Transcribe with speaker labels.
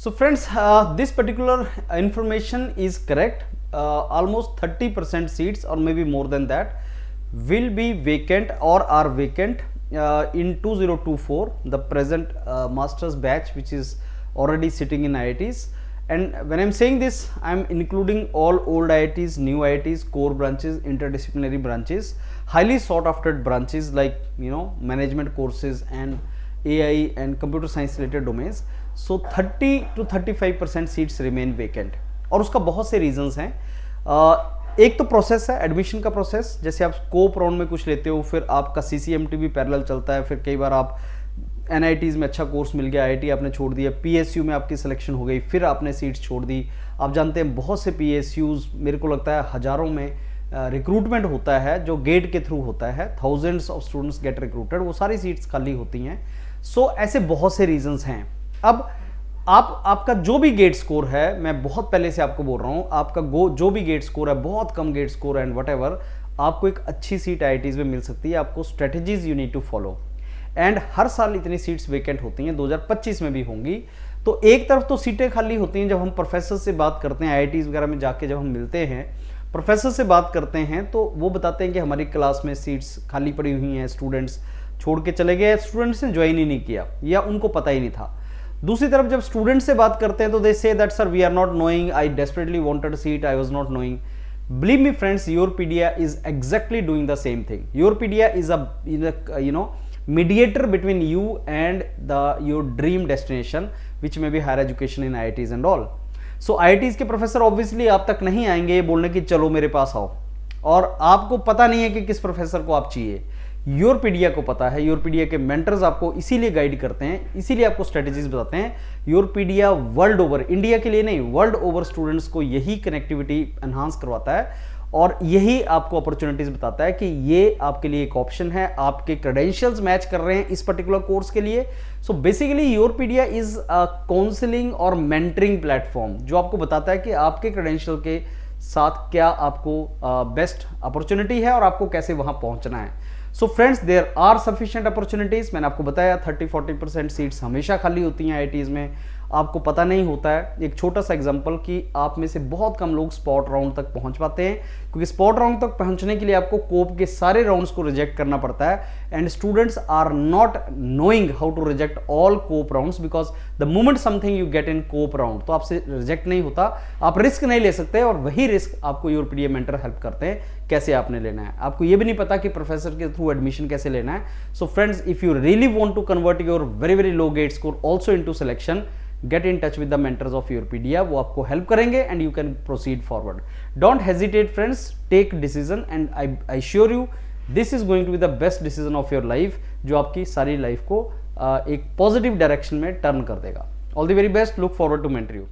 Speaker 1: So friends, this particular information is correct. Almost 30% seats or maybe more than that will be vacant or are vacant in 2024, the present master's batch which is already sitting in IITs. And when I'm saying this, I'm including all old IITs, new IITs, core branches, interdisciplinary branches, highly sought after branches like management courses and AI and computer science related domains. So 30 to 35% seats remain vacant और उसका बहुत से reasons हैं। एक तो process है admission का process, जैसे आप कोप राउंड में कुछ लेते हो, फिर आपका CCMT भी पैरेलल चलता है, फिर कई बार आप NITs में अच्छा कोर्स मिल गया, IIT आपने छोड़ दिया, PSU में आपकी सिलेक्शन हो गई, फिर आपने सीट्स छोड़ दी। आप जानते हैं बहुत से PSUs, मेरे को लगता है हज़ारों में रिक्रूटमेंट होता है जो गेट के थ्रू होता है, thousands of students gate recruited, वो सारी सीट्स खाली होती हैं। सो ऐसे बहुत से रीजंस हैं। अब आपका जो भी गेट स्कोर है, मैं बहुत पहले से आपको बोल रहा हूं, आपका जो भी गेट स्कोर है, बहुत कम गेट स्कोर एंड व्हाटएवर, आपको एक अच्छी सीट IITs में मिल सकती है। आपको strategies you need to follow and हर साल इतनी सीट्स वेकेंट होती हैं, 2025 में भी होंगी। तो एक तरफ तो सीटें खाली होती हैं, जब हम प्रोफेसर से बात करते हैं, IITs वगैरह में जाके जब हम मिलते हैं, प्रोफेसर से बात करते हैं, तो वो बताते हैं कि हमारी क्लास में सीट्स खाली पड़ी हुई हैं, स्टूडेंट्स छोड़ के चले गए, स्टूडेंट्स ने ज्वाइन ही नहीं किया या उनको पता ही नहीं था। दूसरी तरफ जब स्टूडेंट से बात करते हैं तो they say that sir we are not knowing, I desperately wanted seat, I was not knowing. Believe me friends, Yourpedia is exactly doing the same thing. Yourpedia is a mediator between you and your dream destination which may be higher education in IITs and all. So IITs के professor obviously आप तक नहीं आएंगे बोलने की चलो मेरे पास आओ, और आपको पता नहीं है कि किस प्रोफेसर को आप चाहिए। योरपीडिया को पता है, योरपीडिया के मेंटर्स आपको इसीलिए गाइड करते हैं, इसीलिए आपको स्ट्रेटेजीज बताते हैं। योरपीडिया वर्ल्ड ओवर, इंडिया के लिए नहीं, वर्ल्ड ओवर स्टूडेंट्स को यही कनेक्टिविटी एनहांस करवाता है और यही आपको अपॉर्चुनिटीज बताता है कि ये आपके लिए एक ऑप्शन है, आपके क्रेडेंशियल्स मैच कर रहे हैं इस पर्टिकुलर कोर्स के लिए। So basically Yourpedia is a counselling और मेंटरिंग प्लेटफॉर्म जो आपको बताता है कि आपके क्रेडेंशियल के साथ क्या आपको बेस्ट अपॉर्चुनिटी है और आपको कैसे वहां पहुंचना है। So friends, there are sufficient opportunities. मैंने आपको बताया 30-40% सीट्स हमेशा खाली होती हैं IITs में, आपको पता नहीं होता है। एक छोटा सा एग्जांपल कि आप में से बहुत कम लोग स्पॉट राउंड तक पहुंच पाते हैं, क्योंकि स्पॉट राउंड तक पहुंचने के लिए आपको कोप के सारे राउंड्स को रिजेक्ट करना पड़ता है and students are not knowing how to reject all COAP rounds, because the moment something you get in COAP round तो आपसे रिजेक्ट नहीं होता, आप रिस्क नहीं ले सकते, और वही रिस्क आपको योरपीडिया मेंटर हेल्प करते हैं कैसे आपने लेना है। आपको ये भी नहीं पता कि प्रोफेसर के थ्रू एडमिशन कैसे लेना है। So friends, if you really want to convert your very low GATE score also into selection, get in touch with the mentors of Yourpedia, वो आपको हेल्प करेंगे and you can proceed forward. Don't hesitate friends, take decision and I sure you this is going to be the best decision of your life, जो आपकी सारी life को एक positive direction में turn कर देगा। All the very best, look forward to mentor you.